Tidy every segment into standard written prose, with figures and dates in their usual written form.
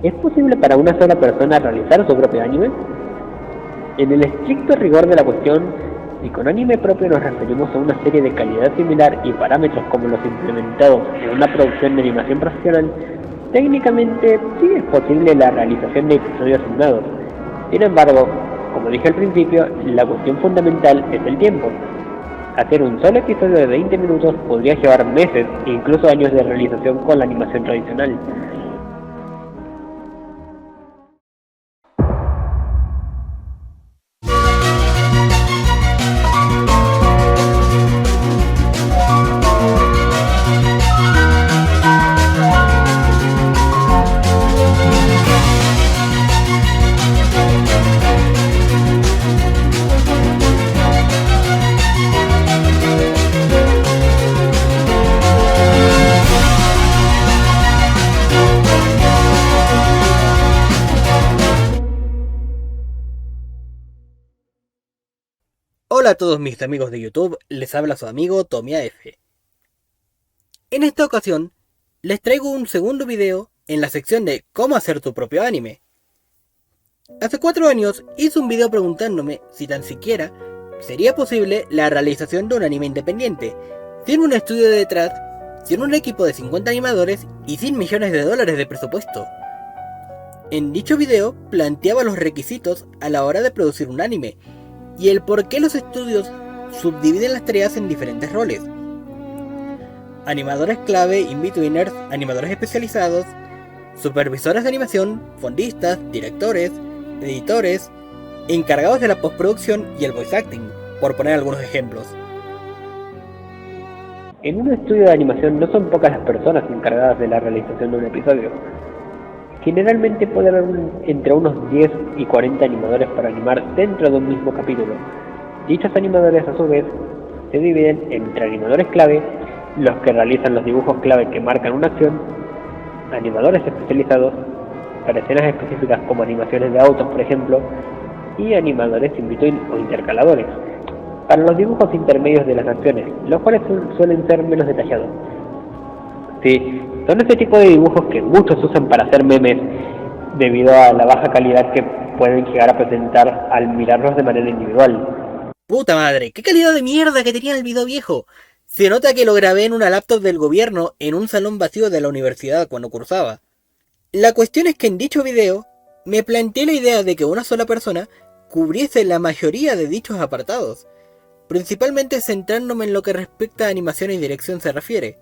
¿Es posible para una sola persona realizar su propio anime? En el estricto rigor de la cuestión, si con anime propio nos referimos a una serie de calidad similar y parámetros como los implementados en una producción de animación profesional, técnicamente sí es posible la realización de episodios animados. Sin embargo, como dije al principio, la cuestión fundamental es el tiempo. Hacer un solo episodio de 20 minutos podría llevar meses e incluso años de realización con la animación tradicional. Hola a todos mis amigos de YouTube, les habla su amigo TomiaF. En esta ocasión, les traigo un segundo video en la sección de cómo hacer tu propio anime. Hace 4 años hice un video preguntándome si tan siquiera sería posible la realización de un anime independiente, sin un estudio detrás, sin un equipo de 50 animadores y sin millones de dólares de presupuesto. En dicho video planteaba los requisitos a la hora de producir un anime, y el por qué los estudios subdividen las tareas en diferentes roles. Animadores clave, in-betweeners, animadores especializados, supervisores de animación, fondistas, directores, editores, encargados de la postproducción y el voice acting, por poner algunos ejemplos. En un estudio de animación no son pocas las personas encargadas de la realización de un episodio. Generalmente puede haber entre unos 10 y 40 animadores para animar dentro de un mismo capítulo. Dichos animadores a su vez se dividen entre animadores clave, los que realizan los dibujos clave que marcan una acción, animadores especializados para escenas específicas como animaciones de autos por ejemplo, y animadores in-between o intercaladores para los dibujos intermedios de las acciones, los cuales suelen ser menos detallados. Sí, son ese tipo de dibujos que muchos usan para hacer memes debido a la baja calidad que pueden llegar a presentar al mirarlos de manera individual. ¡Puta madre! ¡Qué calidad de mierda que tenía el video viejo! Se nota que lo grabé en una laptop del gobierno en un salón vacío de la universidad cuando cursaba. La cuestión es que en dicho video me planteé la idea de que una sola persona cubriese la mayoría de dichos apartados, principalmente centrándome en lo que respecta a animación y dirección se refiere.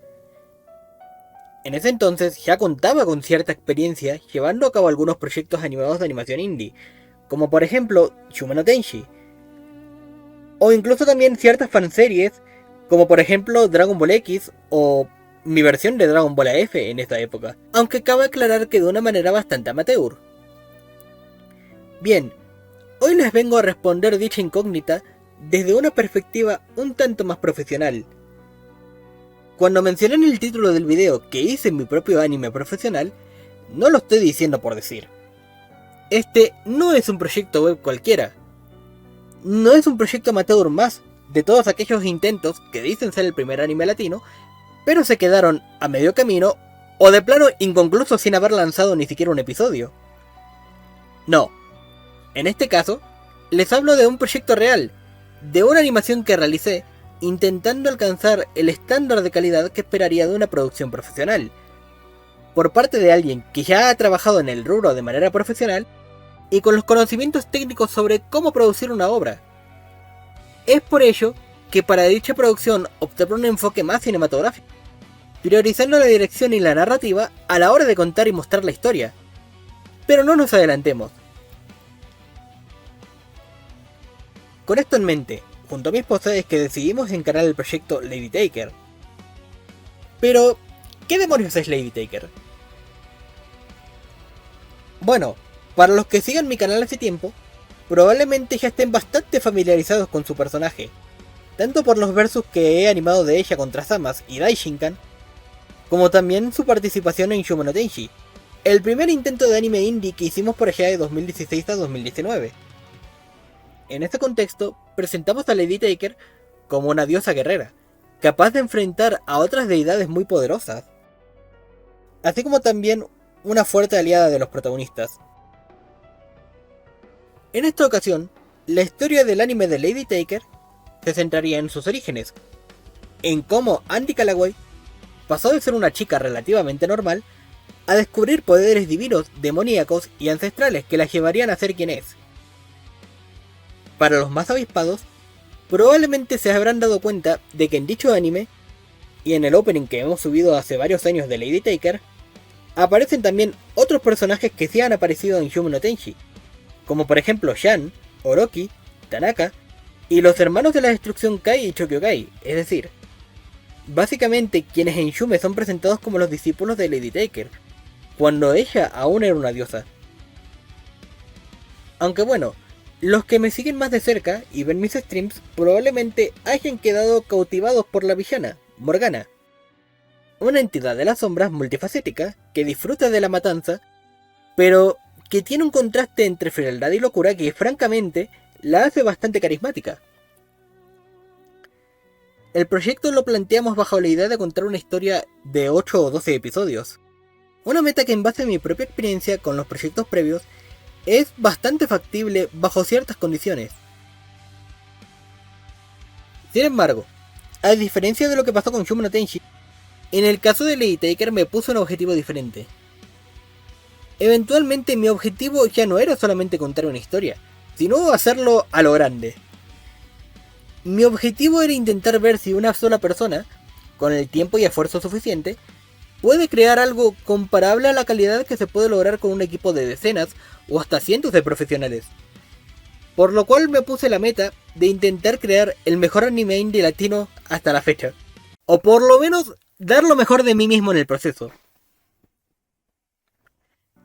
En ese entonces ya contaba con cierta experiencia llevando a cabo algunos proyectos animados de animación indie, como por ejemplo Shuma no Tenshi, o incluso también ciertas fanseries, como por ejemplo Dragon Ball X o mi versión de Dragon Ball AF en esta época, aunque cabe aclarar que de una manera bastante amateur. Bien, hoy les vengo a responder dicha incógnita desde una perspectiva un tanto más profesional. Cuando mencioné en el título del video que hice mi propio anime profesional, no lo estoy diciendo por decir. Este no es un proyecto web cualquiera. No es un proyecto amateur más de todos aquellos intentos que dicen ser el primer anime latino, pero se quedaron a medio camino o de plano inconclusos sin haber lanzado ni siquiera un episodio. No, en este caso, les hablo de un proyecto real, de una animación que realicé intentando alcanzar el estándar de calidad que esperaría de una producción profesional, por parte de alguien que ya ha trabajado en el rubro de manera profesional y con los conocimientos técnicos sobre cómo producir una obra. Es por ello que para dicha producción opté por un enfoque más cinematográfico, priorizando la dirección y la narrativa a la hora de contar y mostrar la historia. Pero no nos adelantemos. Con esto en mente, junto a mi esposa es que decidimos encarar el proyecto Lady Taker. Pero, ¿qué demonios es Lady Taker? Bueno, para los que sigan mi canal hace tiempo, probablemente ya estén bastante familiarizados con su personaje, tanto por los versus que he animado de ella contra Samas y Daishinkan, como también su participación en Shuma no Tenshi, el primer intento de anime indie que hicimos por allá de 2016 a 2019. En este contexto, presentamos a Lady Taker como una diosa guerrera, capaz de enfrentar a otras deidades muy poderosas, así como también una fuerte aliada de los protagonistas. En esta ocasión, la historia del anime de Lady Taker se centraría en sus orígenes, en cómo Andy Callaway pasó de ser una chica relativamente normal a descubrir poderes divinos, demoníacos y ancestrales que la llevarían a ser quien es. Para los más avispados, probablemente se habrán dado cuenta de que en dicho anime, y en el opening que hemos subido hace varios años de Lady Taker, aparecen también otros personajes que sí han aparecido en Yume no Tenshi, como por ejemplo Shan, Orochi, Tanaka, y los hermanos de la destrucción Kai y Chokyo Kai, es decir, básicamente quienes en Yume son presentados como los discípulos de Lady Taker, cuando ella aún era una diosa. Aunque bueno, los que me siguen más de cerca y ven mis streams probablemente hayan quedado cautivados por la villana, Morgana, una entidad de las sombras multifacética que disfruta de la matanza, pero que tiene un contraste entre frialdad y locura que francamente la hace bastante carismática. El proyecto lo planteamos bajo la idea de contar una historia de 8 o 12 episodios, una meta que en base a mi propia experiencia con los proyectos previos es bastante factible bajo ciertas condiciones. Sin embargo, a diferencia de lo que pasó con Yume no Tenshi, en el caso de Lady Taker me puse un objetivo diferente. Eventualmente mi objetivo ya no era solamente contar una historia, sino hacerlo a lo grande. Mi objetivo era intentar ver si una sola persona, con el tiempo y esfuerzo suficiente, puede crear algo comparable a la calidad que se puede lograr con un equipo de decenas o hasta cientos de profesionales. Por lo cual me puse la meta de intentar crear el mejor anime indie latino hasta la fecha. O por lo menos dar lo mejor de mí mismo en el proceso.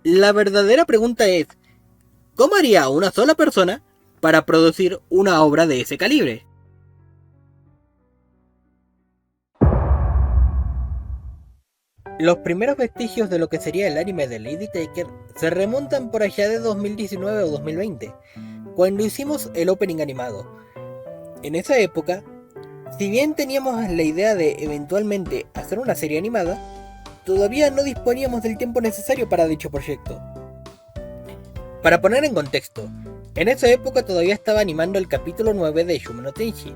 La verdadera pregunta es, ¿cómo haría una sola persona para producir una obra de ese calibre? Los primeros vestigios de lo que sería el anime de Lady Taker se remontan por allá de 2019 o 2020, cuando hicimos el opening animado. En esa época, si bien teníamos la idea de eventualmente hacer una serie animada, todavía no disponíamos del tiempo necesario para dicho proyecto. Para poner en contexto, en esa época todavía estaba animando el capítulo 9 de Yume no Tenshi,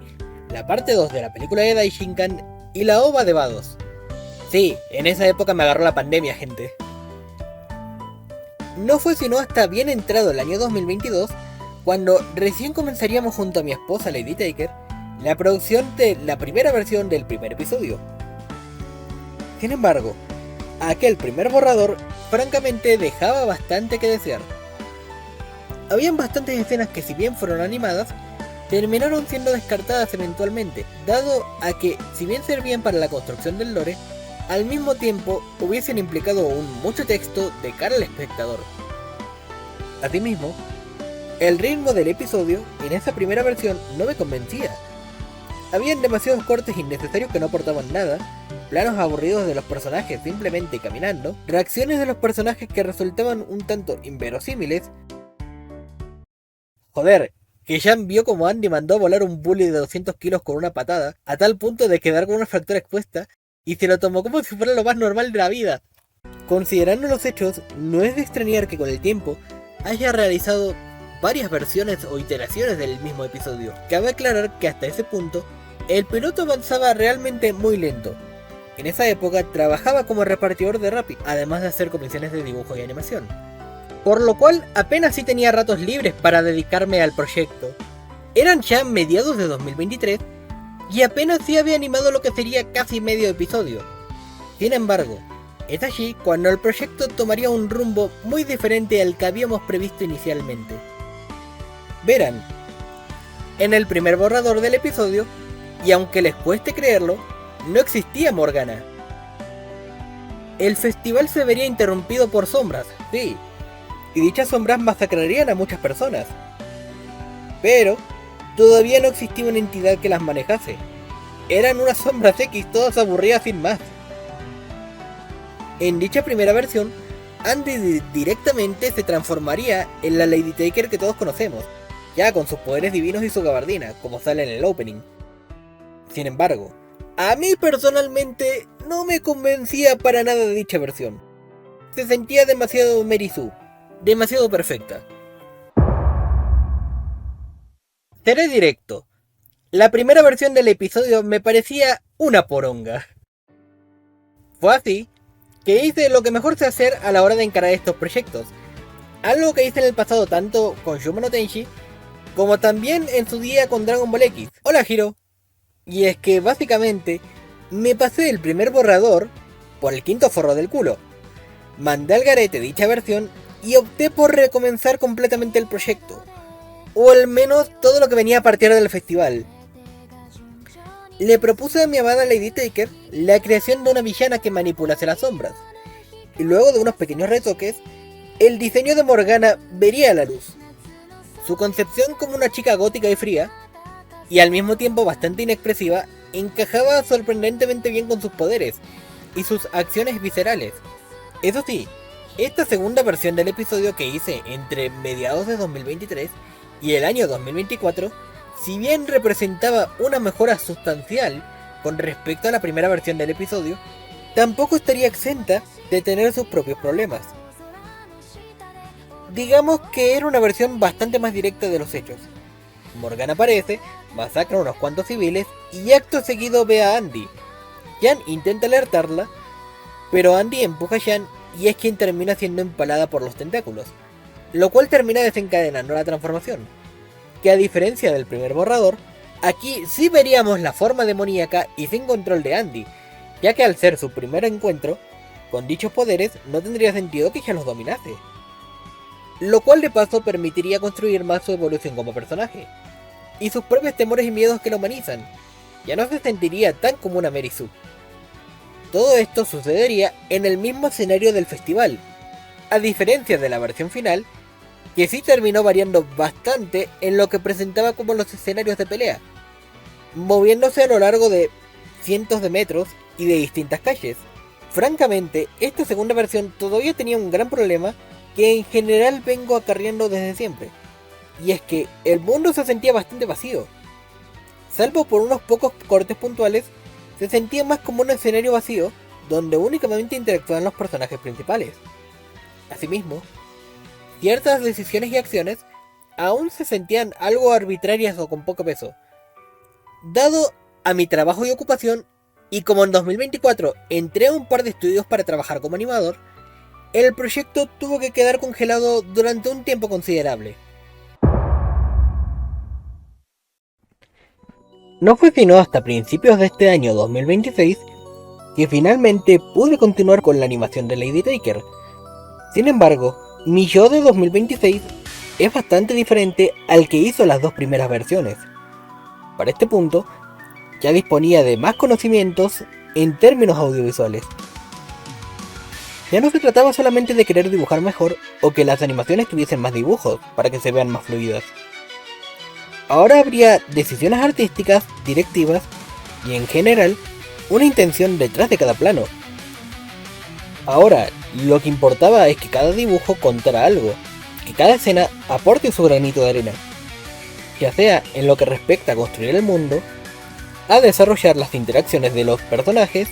la parte 2 de la película de Daishinkan y la OVA de Vados. Sí, en esa época me agarró la pandemia, gente. No fue sino hasta bien entrado el año 2022, cuando recién comenzaríamos junto a mi esposa Lady Taker, la producción de la primera versión del primer episodio. Sin embargo, aquel primer borrador francamente dejaba bastante que desear. Habían bastantes escenas que, si bien fueron animadas, terminaron siendo descartadas eventualmente, dado a que, si bien servían para la construcción del lore, al mismo tiempo hubiesen implicado mucho texto de cara al espectador. Asimismo, el ritmo del episodio en esa primera versión no me convencía. Habían demasiados cortes innecesarios que no aportaban nada, planos aburridos de los personajes simplemente caminando, reacciones de los personajes que resultaban un tanto inverosímiles. Joder, que Jan vio como Andy mandó a volar un bully de 200 kilos con una patada, a tal punto de quedar con una fractura expuesta, y se lo tomó como si fuera lo más normal de la vida. Considerando los hechos, no es de extrañar que con el tiempo haya realizado varias versiones o iteraciones del mismo episodio. Cabe aclarar que hasta ese punto, el piloto avanzaba realmente muy lento. En esa época trabajaba como repartidor de Rappi, además de hacer comisiones de dibujo y animación. Por lo cual apenas sí tenía ratos libres para dedicarme al proyecto. Eran ya mediados de 2023, y apenas sí había animado lo que sería casi medio episodio. Sin embargo, es allí cuando el proyecto tomaría un rumbo muy diferente al que habíamos previsto inicialmente. Verán, en el primer borrador del episodio, y aunque les cueste creerlo, no existía Morgana. El festival se vería interrumpido por sombras, sí, y dichas sombras masacrarían a muchas personas. Pero todavía no existía una entidad que las manejase. Eran unas sombras X, todas aburridas sin más. En dicha primera versión, Andy directamente se transformaría en la Lady Taker que todos conocemos, ya con sus poderes divinos y su gabardina, como sale en el opening. Sin embargo, a mí personalmente no me convencía para nada de dicha versión. se sentía demasiado Mary Sue, demasiado perfecta. Seré directo. La primera versión del episodio me parecía una poronga. Fue así que hice lo que mejor sé hacer a la hora de encarar estos proyectos. Algo que hice en el pasado tanto con Shuma no Tenshi, como también en su día con Dragon Ball X. Hola Hiro. Y es que básicamente me pasé el primer borrador por el quinto forro del culo. Mandé al garete dicha versión y opté por recomenzar completamente el proyecto. O al menos todo lo que venía a partir del festival. Le propuse a mi amada Lady Taker la creación de una villana que manipulase las sombras. Y luego de unos pequeños retoques, el diseño de Morgana vería la luz. Su concepción como una chica gótica y fría, y al mismo tiempo bastante inexpresiva, encajaba sorprendentemente bien con sus poderes y sus acciones viscerales. Eso sí, esta segunda versión del episodio que hice entre mediados de 2023 y el año 2024, si bien representaba una mejora sustancial con respecto a la primera versión del episodio, tampoco estaría exenta de tener sus propios problemas. Digamos que era una versión bastante más directa de los hechos. Morgana aparece, masacra a unos cuantos civiles y acto seguido ve a Andy. Jan intenta alertarla, pero Andy empuja a Jan y es quien termina siendo empalada por los tentáculos, lo cual termina desencadenando la transformación. Que a diferencia del primer borrador, aquí sí veríamos la forma demoníaca y sin control de Andy, ya que al ser su primer encuentro con dichos poderes no tendría sentido que ella los dominase. Lo cual de paso permitiría construir más su evolución como personaje, y sus propios temores y miedos que la humanizan. Ya no se sentiría tan como una Mary Sue. Todo esto sucedería en el mismo escenario del festival, a diferencia de la versión final, que sí terminó variando bastante en lo que presentaba como los escenarios de pelea, moviéndose a lo largo de cientos de metros y de distintas calles. Francamente, esta segunda versión todavía tenía un gran problema que en general vengo acarreando desde siempre, y es que el mundo se sentía bastante vacío. Salvo por unos pocos cortes puntuales, se sentía más como un escenario vacío donde únicamente interactúan los personajes principales. Asimismo, ciertas decisiones y acciones aún se sentían algo arbitrarias o con poco peso. Dado a mi trabajo y ocupación, y como en 2024 entré a un par de estudios para trabajar como animador, el proyecto tuvo que quedar congelado durante un tiempo considerable. No fue sino hasta principios de este año 2026 que finalmente pude continuar con la animación de Lady Taker. Sin embargo, mi yo de 2026 es bastante diferente al que hizo las dos primeras versiones. Para este punto, ya disponía de más conocimientos en términos audiovisuales. Ya no se trataba solamente de querer dibujar mejor o que las animaciones tuviesen más dibujos para que se vean más fluidas. Ahora habría decisiones artísticas, directivas y en general una intención detrás de cada plano. Ahora, lo que importaba es que cada dibujo contara algo, que cada escena aporte su granito de arena, ya sea en lo que respecta a construir el mundo, a desarrollar las interacciones de los personajes,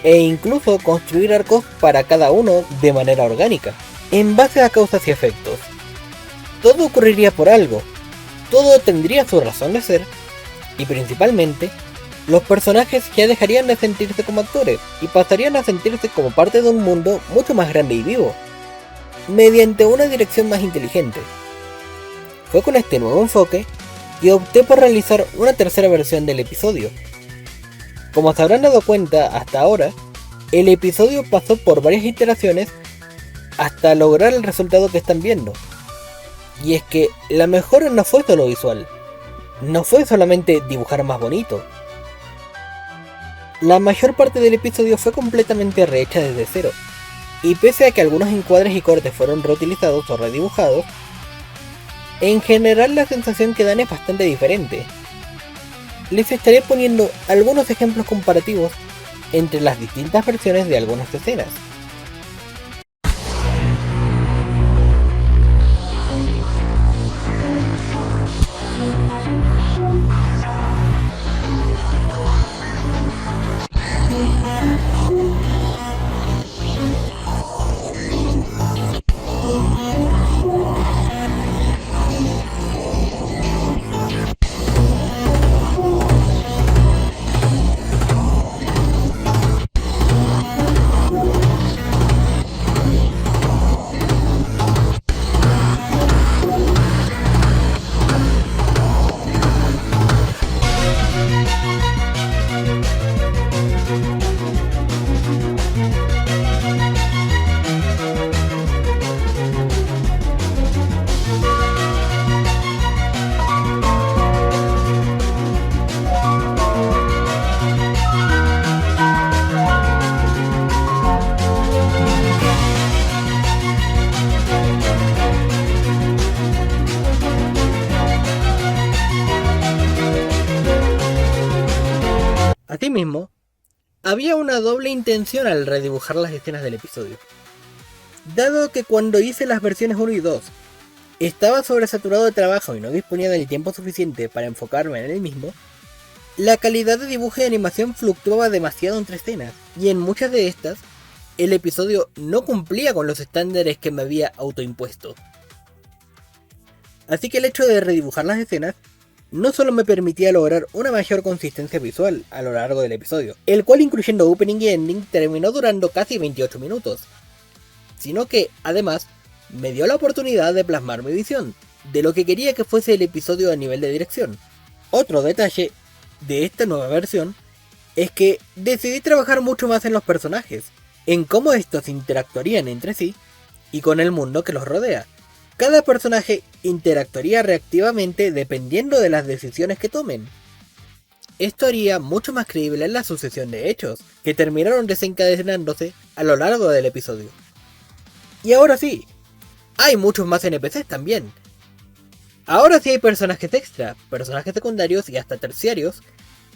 e incluso construir arcos para cada uno de manera orgánica, en base a causas y efectos. Todo ocurriría por algo, todo tendría su razón de ser, y principalmente, los personajes ya dejarían de sentirse como actores y pasarían a sentirse como parte de un mundo mucho más grande y vivo, mediante una dirección más inteligente. Fue con este nuevo enfoque que opté por realizar una tercera versión del episodio. Como se habrán dado cuenta hasta ahora, el episodio pasó por varias iteraciones hasta lograr el resultado que están viendo. Y es que la mejora no fue solo visual, no fue solamente dibujar más bonito. La mayor parte del episodio fue completamente rehecha desde cero, y pese a que algunos encuadres y cortes fueron reutilizados o redibujados, en general la sensación que dan es bastante diferente. Les estaré poniendo algunos ejemplos comparativos entre las distintas versiones de algunas escenas. Asimismo, había una doble intención al redibujar las escenas del episodio. Dado que cuando hice las versiones 1 y 2, estaba sobresaturado de trabajo y no disponía del tiempo suficiente para enfocarme en el mismo, la calidad de dibujo y animación fluctuaba demasiado entre escenas, y en muchas de estas, el episodio no cumplía con los estándares que me había autoimpuesto. Así que el hecho de redibujar las escenas no solo me permitía lograr una mayor consistencia visual a lo largo del episodio, el cual incluyendo opening y ending terminó durando casi 28 minutos, sino que, además, me dio la oportunidad de plasmar mi visión de lo que quería que fuese el episodio a nivel de dirección. Otro detalle de esta nueva versión es que decidí trabajar mucho más en los personajes, en cómo estos interactuarían entre sí y con el mundo que los rodea. Cada personaje interactuaría reactivamente dependiendo de las decisiones que tomen. Esto haría mucho más creíble la sucesión de hechos, que terminaron desencadenándose a lo largo del episodio. Y ahora sí, hay muchos más NPCs también. Ahora sí hay personajes extra, personajes secundarios y hasta terciarios,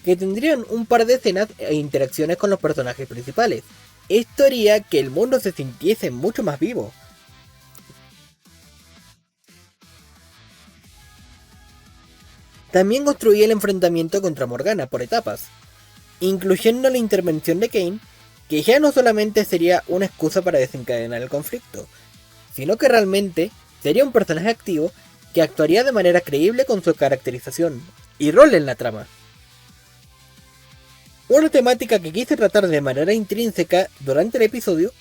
que tendrían un par de escenas e interacciones con los personajes principales. Esto haría que el mundo se sintiese mucho más vivo. También construí el enfrentamiento contra Morgana por etapas, incluyendo la intervención de Kain, que ya no solamente sería una excusa para desencadenar el conflicto, sino que realmente sería un personaje activo que actuaría de manera creíble con su caracterización y rol en la trama. Una temática que quise tratar de manera intrínseca durante el episodio,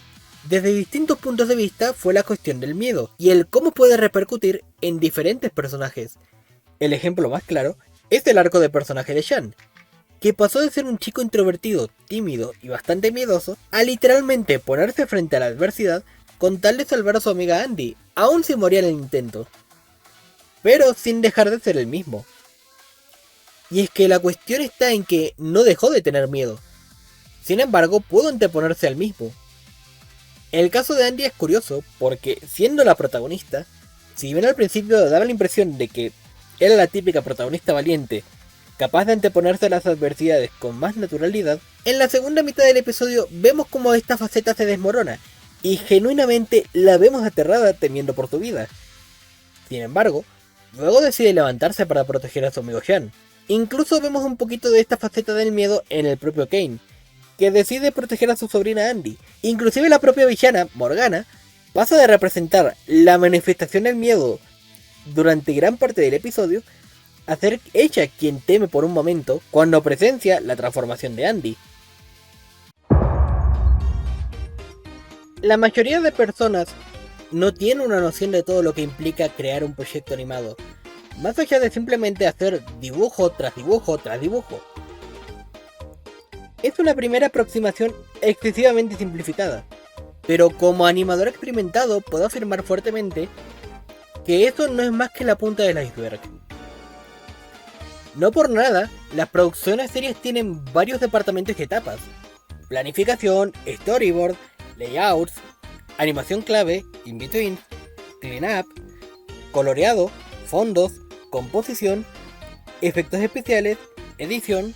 desde distintos puntos de vista, fue la cuestión del miedo y el cómo puede repercutir en diferentes personajes. El ejemplo más claro es el arco de personaje de Shan, que pasó de ser un chico introvertido, tímido y bastante miedoso, a literalmente ponerse frente a la adversidad con tal de salvar a su amiga Andy, aún si moría en el intento. Pero sin dejar de ser el mismo. Y es que la cuestión está en que no dejó de tener miedo. Sin embargo, pudo anteponerse al mismo. El caso de Andy es curioso porque, siendo la protagonista, si bien al principio daba la impresión de que era la típica protagonista valiente, capaz de anteponerse a las adversidades con más naturalidad, en la segunda mitad del episodio vemos como esta faceta se desmorona, y genuinamente la vemos aterrada temiendo por su vida. Sin embargo, luego decide levantarse para proteger a su amigo Shan. Incluso vemos un poquito de esta faceta del miedo en el propio Kain, que decide proteger a su sobrina Andy. Inclusive la propia villana, Morgana, pasa de representar la manifestación del miedo durante gran parte del episodio a ser ella quien teme por un momento cuando presencia la transformación de Andy. La mayoría de personas no tienen una noción de todo lo que implica crear un proyecto animado, más allá de simplemente hacer dibujo tras dibujo tras dibujo. Es una primera aproximación excesivamente simplificada, pero como animador experimentado puedo afirmar fuertemente que eso no es más que la punta del iceberg. No por nada, las producciones series tienen varios departamentos y etapas: planificación, storyboard, layouts, animación clave, in-between, clean-up, coloreado, fondos, composición, efectos especiales, edición,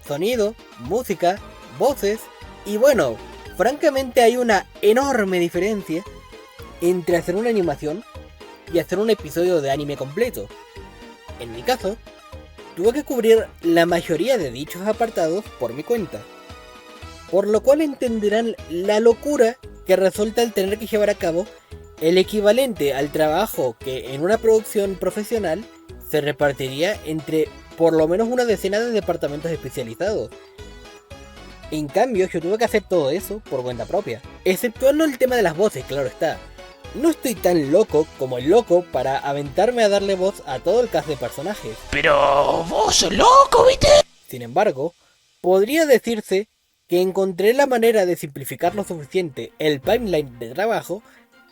sonido, música, voces, y bueno, francamente hay una enorme diferencia entre hacer una animación y hacer un episodio de anime completo. En mi caso, tuve que cubrir la mayoría de dichos apartados por mi cuenta, por lo cual entenderán la locura que resulta el tener que llevar a cabo el equivalente al trabajo que en una producción profesional se repartiría entre por lo menos una decena de departamentos especializados. En cambio, yo tuve que hacer todo eso por cuenta propia, exceptuando el tema de las voces, claro está. No estoy tan loco como el loco para aventarme a darle voz a todo el cast de personajes. Pero vos sos loco, ¿viste? Sin embargo, podría decirse que encontré la manera de simplificar lo suficiente el pipeline de trabajo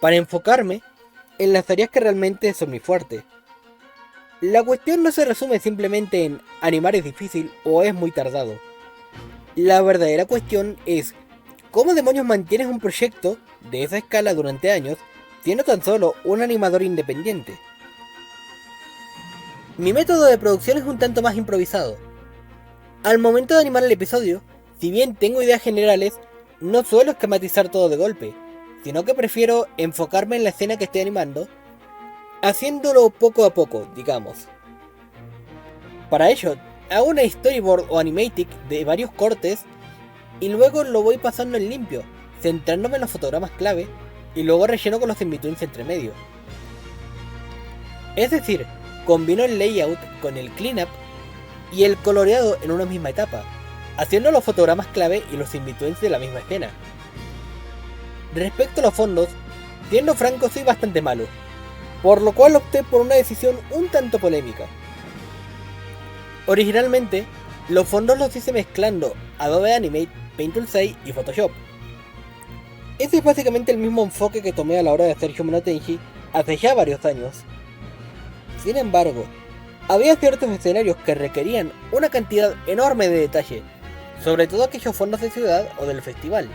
para enfocarme en las tareas que realmente son mi fuerte. La cuestión no se resume simplemente en animar es difícil o es muy tardado. La verdadera cuestión es cómo demonios mantienes un proyecto de esa escala durante años siendo tan solo un animador independiente. Mi método de producción es un tanto más improvisado. Al momento de animar el episodio, Si bien tengo ideas generales, no suelo esquematizar todo de golpe, sino que prefiero enfocarme en la escena que estoy animando, haciéndolo poco a poco, digamos. Para ello, hago una storyboard o animatic de varios cortes y luego lo voy pasando en limpio, centrándome en los fotogramas clave y luego relleno con los in-betweens entre medio. Es decir, combino el layout con el cleanup y el coloreado en una misma etapa, haciendo los fotogramas clave y los in-betweens de la misma escena. Respecto a los fondos, siendo franco soy bastante malo, por lo cual opté por una decisión un tanto polémica. Originalmente, los fondos los hice mezclando Adobe Animate, Paint Tool 6 y Photoshop. Ese es básicamente el mismo enfoque que tomé a la hora de hacer Hyume no Tenji hace ya varios años. Sin embargo, había ciertos escenarios que requerían una cantidad enorme de detalle, sobre todo aquellos fondos de ciudad o del festival.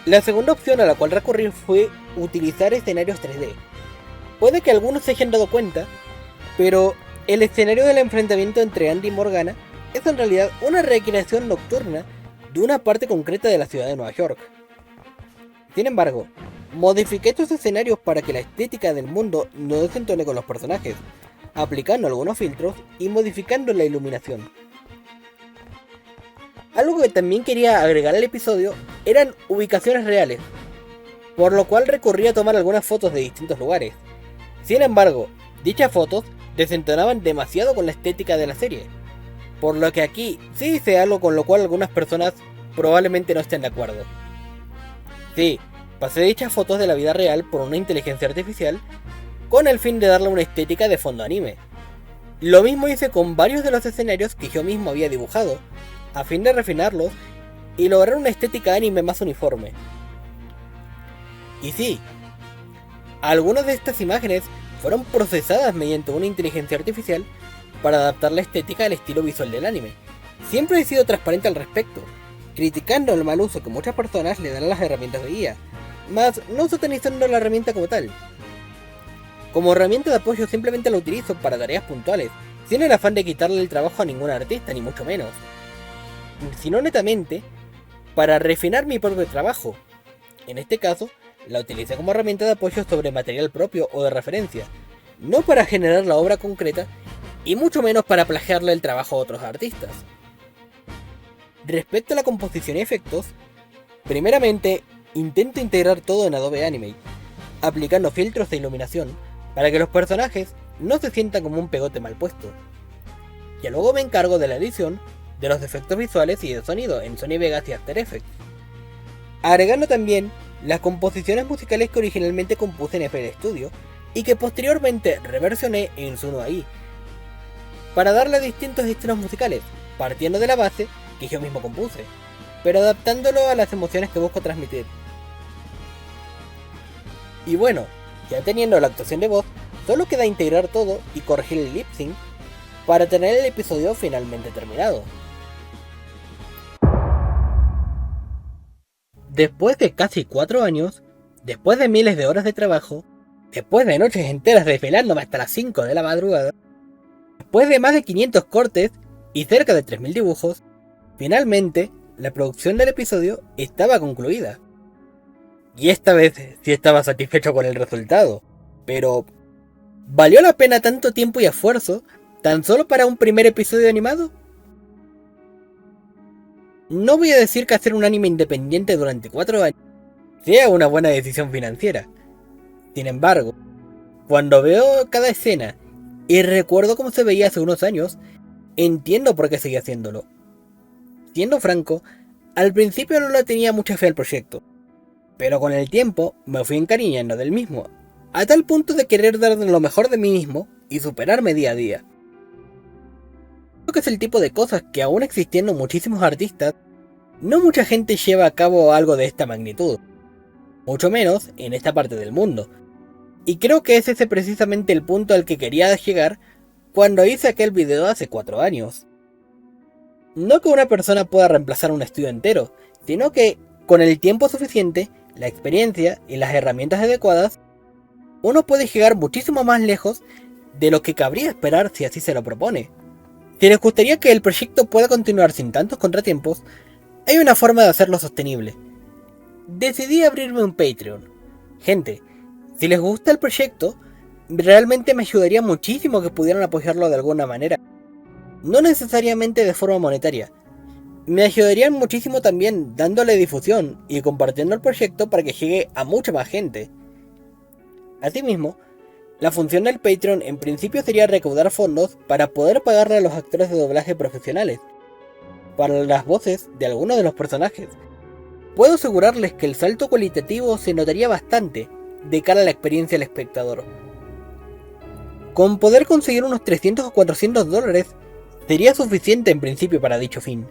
La segunda opción a la cual recurrí fue utilizar escenarios 3D. Puede que algunos se hayan dado cuenta, pero el escenario del enfrentamiento entre Andy y Morgana es en realidad una recreación nocturna de una parte concreta de la ciudad de Nueva York. Sin embargo, modifiqué estos escenarios para que la estética del mundo no desentone con los personajes, aplicando algunos filtros y modificando la iluminación. Algo que también quería agregar al episodio eran ubicaciones reales, por lo cual recurrí a tomar algunas fotos de distintos lugares. Sin embargo, dichas fotos desentonaban demasiado con la estética de la serie, por lo que aquí sí hice algo con lo cual algunas personas probablemente no estén de acuerdo. Sí, pasé dichas fotos de la vida real por una inteligencia artificial con el fin de darle una estética de fondo anime. Lo mismo hice con varios de los escenarios que yo mismo había dibujado, a fin de refinarlos y lograr una estética anime más uniforme. Y sí, algunas de estas imágenes fueron procesadas mediante una inteligencia artificial para adaptar la estética al estilo visual del anime. Siempre he sido transparente al respecto, criticando el mal uso que muchas personas le dan a las herramientas de guía, mas no satanizando la herramienta como tal. Como herramienta de apoyo simplemente la utilizo para tareas puntuales, sin el afán de quitarle el trabajo a ningún artista, ni mucho menos, sino netamente para refinar mi propio trabajo. En este caso, la utilicé como herramienta de apoyo sobre material propio o de referencia, no para generar la obra concreta y mucho menos para plagiarle el trabajo a otros artistas. Respecto a la composición y efectos, primeramente intento integrar todo en Adobe Animate, aplicando filtros de iluminación para que los personajes no se sientan como un pegote mal puesto. Y luego me encargo de la edición de los efectos visuales y de sonido en Sony Vegas y After Effects, agregando también las composiciones musicales que originalmente compuse en FL Studio y que posteriormente reversioné en Suno AI, para darle distintos estilos musicales, partiendo de la base que yo mismo compuse, pero adaptándolo a las emociones que busco transmitir. Y bueno, ya teniendo la actuación de voz, solo queda integrar todo y corregir el lip sync para tener el episodio finalmente terminado. Después de casi 4 años, después de miles de horas de trabajo, después de noches enteras desvelándome hasta las 5 de la madrugada, después de más de 500 cortes y cerca de 3000 dibujos, finalmente la producción del episodio estaba concluida. Y esta vez sí estaba satisfecho con el resultado, pero ¿valió la pena tanto tiempo y esfuerzo tan solo para un primer episodio animado? No voy a decir que hacer un anime independiente durante 4 años sea una buena decisión financiera. Sin embargo, cuando veo cada escena y recuerdo cómo se veía hace unos años, entiendo por qué seguía haciéndolo. Siendo franco, al principio no le tenía mucha fe al proyecto, pero con el tiempo me fui encariñando del mismo, a tal punto de querer dar lo mejor de mí mismo y superarme día a día. Creo que es el tipo de cosas que, aún existiendo muchísimos artistas, no mucha gente lleva a cabo algo de esta magnitud, mucho menos en esta parte del mundo, y creo que es ese precisamente el punto al que quería llegar cuando hice aquel video hace 4 años. No que una persona pueda reemplazar un estudio entero, sino que, con el tiempo suficiente, la experiencia y las herramientas adecuadas, uno puede llegar muchísimo más lejos de lo que cabría esperar si así se lo propone. Si les gustaría que el proyecto pueda continuar sin tantos contratiempos, hay una forma de hacerlo sostenible. Decidí abrirme un Patreon. Gente, si les gusta el proyecto, realmente me ayudaría muchísimo que pudieran apoyarlo de alguna manera. No necesariamente de forma monetaria. Me ayudarían muchísimo también dándole difusión y compartiendo el proyecto para que llegue a mucha más gente. Asimismo, la función del Patreon en principio sería recaudar fondos para poder pagarle a los actores de doblaje profesionales, para las voces de algunos de los personajes. Puedo asegurarles que el salto cualitativo se notaría bastante de cara a la experiencia del espectador. Con poder conseguir unos 300 o 400 dólares sería suficiente en principio para dicho fin.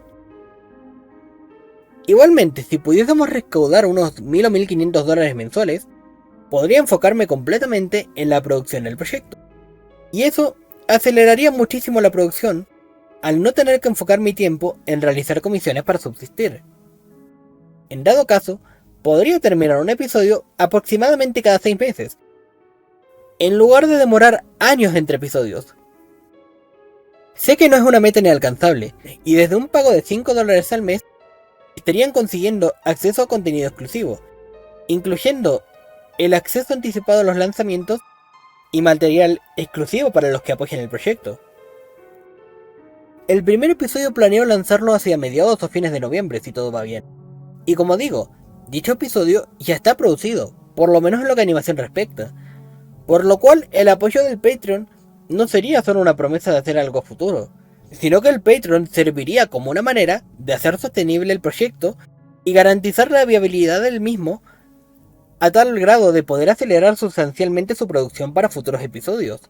Igualmente, si pudiésemos recaudar unos 1000 o 1500 dólares mensuales, podría enfocarme completamente en la producción del proyecto. Y eso aceleraría muchísimo la producción, al no tener que enfocar mi tiempo en realizar comisiones para subsistir. En dado caso, podría terminar un episodio aproximadamente cada 6 meses, en lugar de demorar años entre episodios. Sé que no es una meta inalcanzable, y desde un pago de 5 dólares al mes, estarían consiguiendo acceso a contenido exclusivo, incluyendo el acceso anticipado a los lanzamientos y material exclusivo para los que apoyen el proyecto. El primer episodio planeo lanzarlo hacia mediados o fines de noviembre si todo va bien. Y como digo, dicho episodio ya está producido, por lo menos en lo que animación respecta, por lo cual el apoyo del Patreon no sería solo una promesa de hacer algo futuro, sino que el Patreon serviría como una manera de hacer sostenible el proyecto y garantizar la viabilidad del mismo a tal grado de poder acelerar sustancialmente su producción para futuros episodios.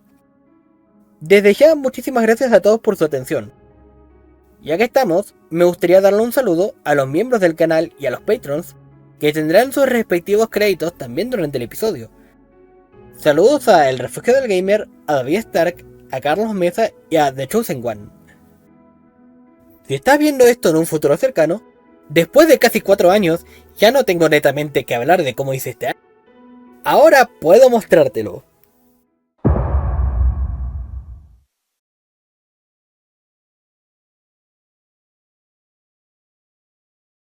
Desde ya, muchísimas gracias a todos por su atención. Ya que estamos, me gustaría darle un saludo a los miembros del canal y a los Patrons, que tendrán sus respectivos créditos también durante el episodio. Saludos a El Refugio del Gamer, a David Stark, a Carlos Mesa y a The Chosen One. Si estás viendo esto en un futuro cercano, después de casi 4 años, ya no tengo netamente que hablar de cómo hice este año. Ahora puedo mostrártelo.